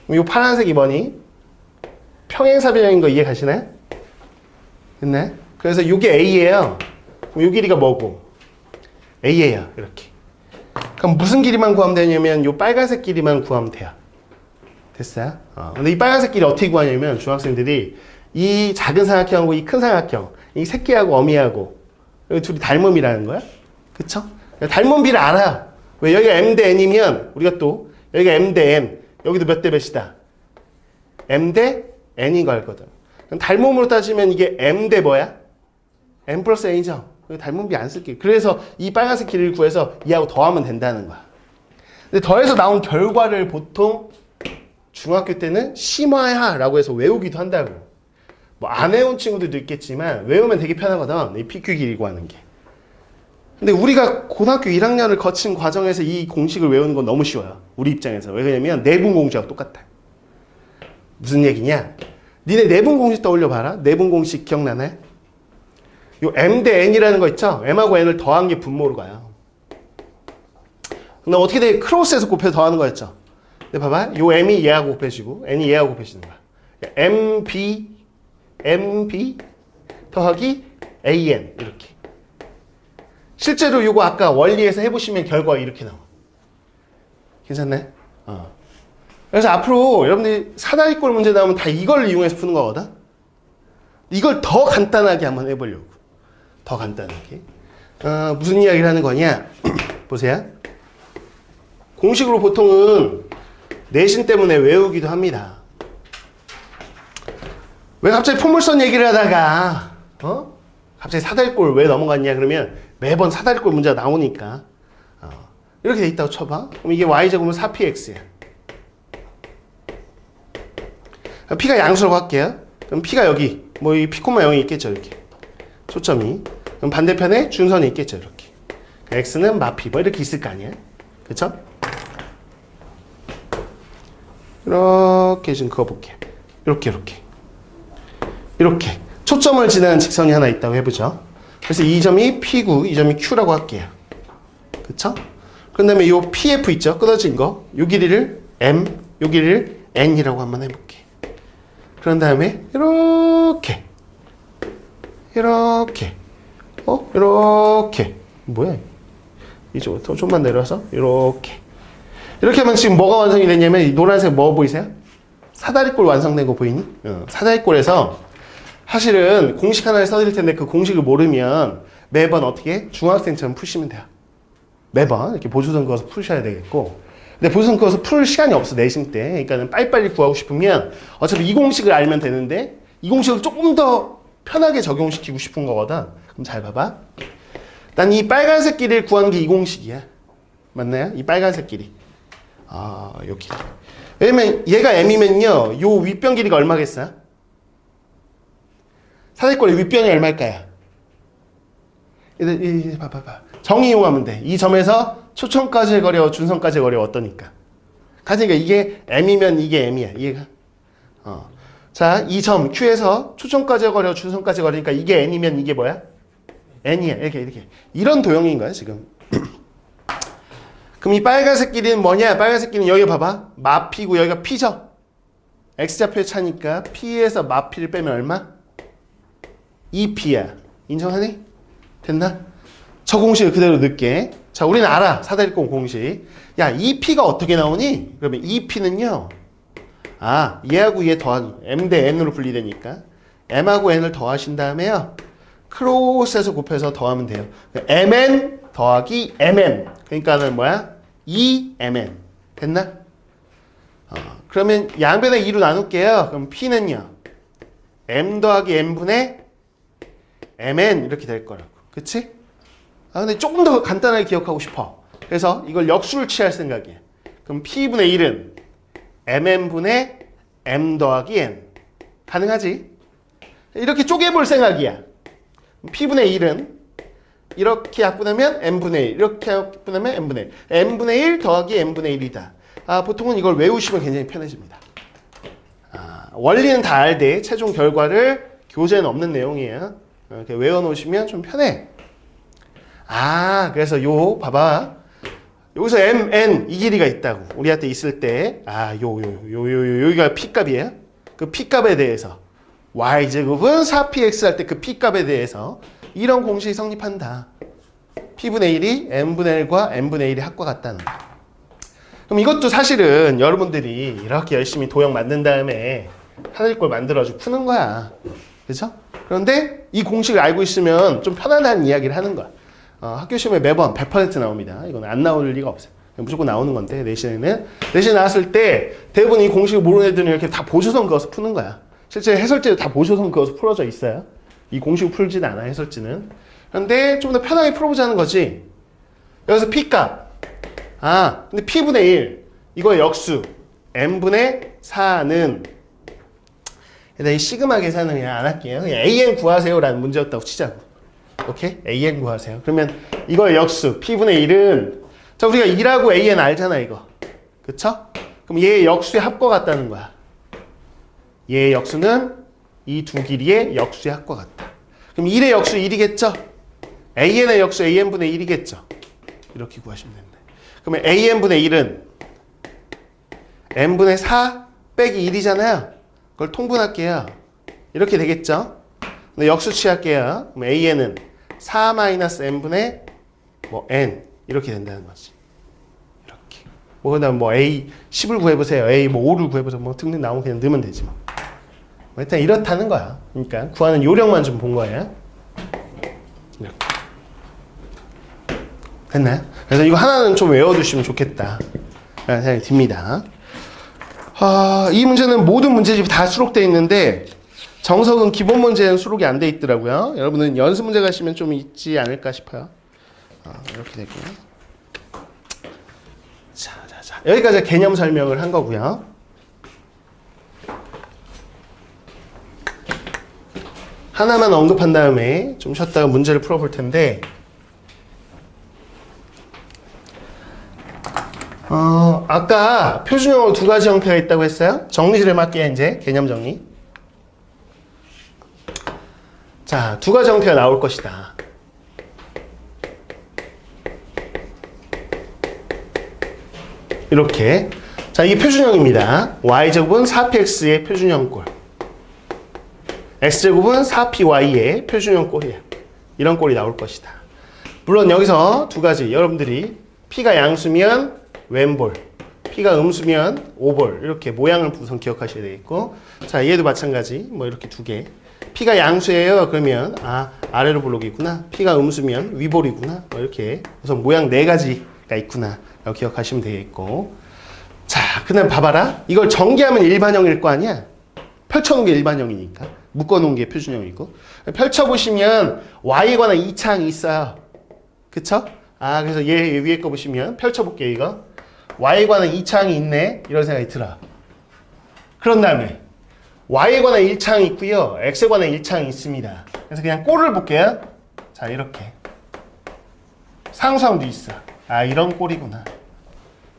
그럼 이 파란색이 뭐니? 평행사변인 거 이해 가시나요? 됐네? 그래서 이게 A예요. 그럼 이 길이가 뭐고? A예요. 이렇게. 그럼 무슨 길이만 구하면 되냐면 이 빨간색 길이만 구하면 돼요. 됐어요? 근데 이 빨간색 길이 어떻게 구하냐면 중학생들이 이 작은 삼각형하고 이 큰 삼각형, 이 새끼하고 어미하고 여기 둘이 닮음이라는 거야. 그쵸? 닮은 비를 알아요. 왜? 여기가 M 대 N이면 우리가 또 여기가 M 대 N, 여기도 몇 대 몇이다? M 대 N인 거 알거든. 닮음으로 따지면 이게 M 대 뭐야? M 플러스 N이죠. 닮은 비 안 쓸게. 그래서 이 빨간색 길이를 구해서 이하고 더하면 된다는 거야. 근데 더해서 나온 결과를 보통 중학교 때는 심화야라고 해서 외우기도 한다고. 뭐 안 외운 친구들도 있겠지만 외우면 되게 편하거든. 이 PQ 길이 구하는 게. 근데 우리가 고등학교 1학년을 거친 과정에서 이 공식을 외우는 건 너무 쉬워요. 우리 입장에서. 왜 그러냐면 내분 공식하고 똑같아. 무슨 얘기냐? 니네 내분 공식 떠올려봐라. 내분 공식 기억나나요? 요 M 대 N이라는 거 있죠? M하고 N을 더한 게 분모로 가요. 근데 어떻게 돼? 크로스해서 곱해서 더하는 거였죠? 근데 봐봐. 요 M이 얘하고 곱해지고 N이 얘하고 곱해지는 거야. MB 더하기 AN 이렇게. 실제로 요거 아까 원리에서 해보시면 결과가 이렇게 나와. 괜찮네? 그래서 앞으로 여러분들이 사다리꼴 문제 나오면 다 이걸 이용해서 푸는 거거든? 이걸 더 간단하게 한번 해보려고. 더 간단하게. 무슨 이야기를 하는 거냐? 보세요. 공식으로 보통은 내신 때문에 외우기도 합니다. 왜 갑자기 포물선 얘기를 하다가 갑자기 사다리꼴 왜 넘어갔냐 그러면 매번 사다리꼴 문제가 나오니까 이렇게 돼 있다고 쳐봐. 그럼 이게 y제곱은 4px야. p가 양수라고 할게요. 그럼 p가 여기 뭐 이 p, 0이 있겠죠. 이렇게 초점이. 그럼 반대편에 준선이 있겠죠. 이렇게. x는 마피 뭐 이렇게 있을 거 아니야. 그쵸? 이렇게 지금 그어볼게. 이렇게 초점을 지나는 직선이 하나 있다고 해보죠. 그래서 이 점이 P고 이 점이 Q라고 할게요. 그쵸? 그 다음에 요 PF 있죠? 끊어진 거. 요 길이를 M, 요 길이를 N이라고 한번 해볼게. 그런 다음에 이렇게 뭐야? 이쪽부터 좀만 내려서 이렇게 하면 지금 뭐가 완성이 됐냐면 이 노란색 뭐 보이세요? 사다리꼴 완성된 거 보이니? 사다리꼴에서 사실은 공식 하나를 써드릴 텐데 그 공식을 모르면 매번 어떻게? 중학생처럼 푸시면 돼요. 매번 이렇게 보조선 그어서 푸셔야 되겠고. 근데 보조선 그어서 풀 시간이 없어, 내신 때. 그러니까는 빨리빨리 구하고 싶으면 어차피 이 공식을 알면 되는데 이 공식을 조금 더 편하게 적용시키고 싶은 거거든. 그럼 잘 봐봐. 난 이 빨간색 길이를 구하는 게 이 공식이야. 맞나요? 이 빨간색 길이. 요 길이. 왜냐면 얘가 M이면요. 요 윗변 길이가 얼마겠어요? 사다리꼴의 윗변이 얼마일까요? 봐봐. 정의 이용하면 돼. 이 점에서 초점까지의 거리와 준선까지의 거리가 어떠니까. 가지니까 이게 M이면 이게 M이야. 이해가? 자, 이 점 Q에서 초점까지의 거리와 준선까지의 거리니까 이게 N이면 이게 뭐야? N이야. 이렇게. 이런 도형인 거야, 지금. 그럼 이 빨간색 길이는 뭐냐? 빨간색 길이는 여기 봐봐. 마피고 여기가 P죠? X좌표의 차니까 P에서 마피를 빼면 얼마? 2P야. 인정하니? 됐나? 저 공식을 그대로 넣을게. 자, 우리는 알아. 사다리꼴 공식. 야, 이 P가 어떻게 나오니? 그러면 이 P는요. 아, 얘하고 얘 더한 M 대 N으로 분리되니까 M하고 N을 더하신 다음에요. 크로스해서 곱해서 더하면 돼요. MN 더하기 MN. 그러니까는 뭐야? 2MN. 됐나? 그러면 양변에 2로 나눌게요. 그럼 P는요. M 더하기 N분의 MN 이렇게 될 거라고. 그치? 아, 근데 조금 더 간단하게 기억하고 싶어. 그래서 이걸 역수를 취할 생각이야. 그럼 P분의 1은 MN분의 M 더하기 N. 가능하지? 이렇게 쪼개볼 생각이야. P분의 1은 이렇게 약분하면 N분의 1, 이렇게 약분하면 N분의 1. N분의 1 더하기 N분의 1이다. 아, 보통은 이걸 외우시면 굉장히 편해집니다. 아, 원리는 다 알되 최종 결과를 교재에는 없는 내용이에요. 이렇게 외워놓으시면 좀 편해. 아, 그래서 봐봐. 여기서 M, N 이 길이가 있다고. 우리한테 있을 때, 여기가 P값이에요. 그 P값에 대해서 Y제곱은 4PX 할 때 그 P값에 대해서 이런 공식이 성립한다. P분의 1이 N분의 1과 N분의 1이 합과 같다는 거. 그럼 이것도 사실은 여러분들이 이렇게 열심히 도형 만든 다음에 사다리꼴 만들어주고 푸는 거야. 그죠? 그런데 이 공식을 알고 있으면 좀 편안한 이야기를 하는 거야. 학교 시험에 매번 100% 나옵니다. 이건 안 나올 리가 없어요. 무조건 나오는 건데 내신에는. 내신 나왔을 때 대부분 이 공식을 모르는 애들은 이렇게 다 보조선 그어서 푸는 거야. 실제 해설지도 다 보조선 그어서 풀어져 있어요. 이 공식을 풀지는 않아, 해설지는. 그런데 좀 더 편하게 풀어보자는 거지. 여기서 P값. 아, 근데 P분의 1. 이거 역수. N분의 4는 이 시그마 계산은 그냥 안 할게요. 그냥 AN 구하세요라는 문제였다고 치자고. 오케이? AN 구하세요. 그러면 이거 역수. P분의 1은 자, 우리가 2라고 AN 알잖아, 이거. 그쵸? 그럼 얘의 역수의 합과 같다는 거야. 얘의 역수는 이 두 길이의 역수의 합과 같다. 그럼 1의 역수 1이겠죠? AN의 역수 AN분의 1이겠죠? 이렇게 구하시면 된다. 그러면 AN분의 1은 N분의 4 빼기 1이잖아요. 그걸 통분할게요. 이렇게 되겠죠? 근데 역수 취할게요. 그럼 AN은 4-N분의 N 이렇게 된다는 거지. 이렇게. 그다음 A 10을 구해보세요. A 5를 구해보세요. 등등 나오면 그냥 넣으면 되지 뭐. 일단 이렇다는 거야. 그러니까 구하는 요령만 좀 본 거예요. 이렇게. 됐나요? 그래서 이거 하나는 좀 외워두시면 좋겠다 라는 생각이 듭니다. 이 문제는 모든 문제집이 다 수록되어 있는데 정석은 기본 문제는 수록이 안 돼 있더라고요. 여러분은 연습 문제 가시면 좀 있지 않을까 싶어요. 이렇게 되고요. 자. 여기까지 개념 설명을 한 거고요. 하나만 언급한 다음에 좀 쉬었다가 문제를 풀어볼 텐데 아까 표준형으로 두 가지 형태가 있다고 했어요. 정리를 해볼게요. 이제 개념 정리. 자, 두 가지 형태가 나올 것이다. 이렇게. 자, 이게 표준형입니다. Y제곱은 4PX의 표준형 꼴. X제곱은 4PY의 표준형 꼴이에요. 이런 꼴이 나올 것이다. 물론 여기서 두 가지. 여러분들이 P가 양수면 왼볼, P가 음수면 오볼. 이렇게 모양을 우선 기억하셔야 되겠고. 자, 얘도 마찬가지. 이렇게 두 개. P가 양수예요. 그러면 아래로 볼록이 있구나. P가 음수면 위볼이구나. 이렇게 우선 모양 네 가지가 있구나. 라고 기억하시면 되겠고. 자, 그다음 봐봐라. 이걸 전개하면 일반형일 거 아니야? 펼쳐놓은 게 일반형이니까. 묶어놓은 게 표준형이고. 펼쳐보시면 Y에 관한 이차항이 있어요. 그쵸? 그래서 얘 위에 거 보시면 펼쳐볼게요, 이거. Y에 관한 이차항이 있네. 이런 생각이 들어. 그런 다음에 Y에 관한 1차항이 있고요. X에 관한 1차항이 있습니다. 그래서 그냥 꼴을 볼게요. 자, 이렇게. 상수항도 있어. 이런 꼴이구나.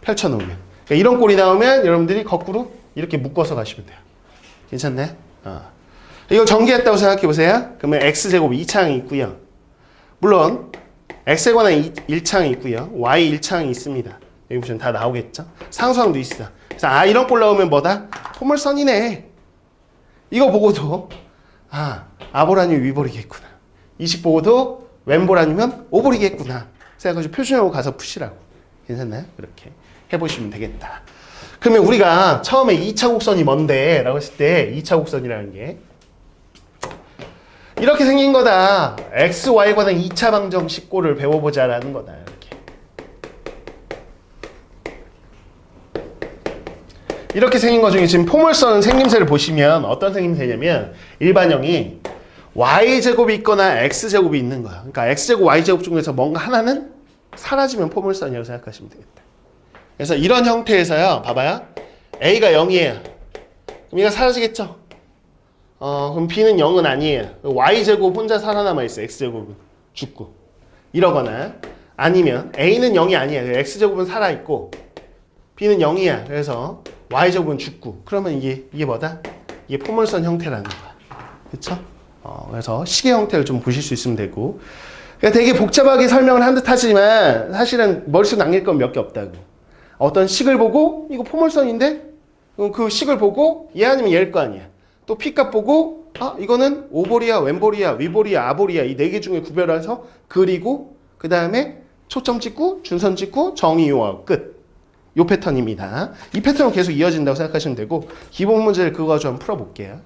펼쳐놓으면. 그러니까 이런 꼴이 나오면 여러분들이 거꾸로 이렇게 묶어서 가시면 돼요. 괜찮나요? 이걸 전개했다고 생각해 보세요. 그러면 X제곱 2차항이 있고요. 물론 X에 관한 1차항이 있고요. Y 1차항이 있습니다. 여기 보시면 다 나오겠죠? 상수항도 있어. 그래서 이런 꼴 나오면 뭐다? 포물선이네. 이거 보고도 아볼아니 위볼이겠구나. 이 식 보고도 왼볼 아니면 오볼이겠구나 생각하시고 표준형으로 가서 푸시라고. 괜찮나요? 이렇게 해보시면 되겠다. 그러면 우리가 처음에 2차 곡선이 뭔데? 라고 했을 때 2차 곡선이라는 게 이렇게 생긴 거다. x, y 관한 2차 방정식고를 배워보자 라는 거다. 이렇게 생긴 거 중에 지금 포물선 생김새를 보시면 어떤 생김새냐면 일반형이 y제곱이 있거나 x제곱이 있는 거야. 그러니까 x제곱, y제곱 중에서 뭔가 하나는 사라지면 포물선이라고 생각하시면 되겠다. 그래서 이런 형태에서요. 봐봐요. a가 0이에요. 그럼 얘가 사라지겠죠? 그럼 b는 0은 아니에요. y제곱 혼자 살아남아 있어. x제곱은 죽고. 이러거나 아니면 a는 0이 아니에요. x제곱은 살아있고 b는 0이야. 그래서 y제곱은 죽고. 그러면 이게 뭐다? 이게 포물선 형태라는 거야. 그쵸? 그래서 시계 형태를 좀 보실 수 있으면 되고. 그러니까 되게 복잡하게 설명을 한 듯 하지만 사실은 머릿속에 남길 건 몇 개 없다고. 어떤 식을 보고 이거 포물선인데? 그럼 그 식을 보고 얘 아니면 얘일 거 아니야. 또 P값 보고 이거는 오볼이야, 왼볼이야, 위볼이야, 아볼이야. 이 네 개 중에 구별해서 그리고 그 다음에 초점 찍고 준선 찍고 정의 요하고 끝. 요 패턴입니다. 이 패턴은 계속 이어진다고 생각하시면 되고 기본 문제를 그거 가지고 한번 풀어볼게요.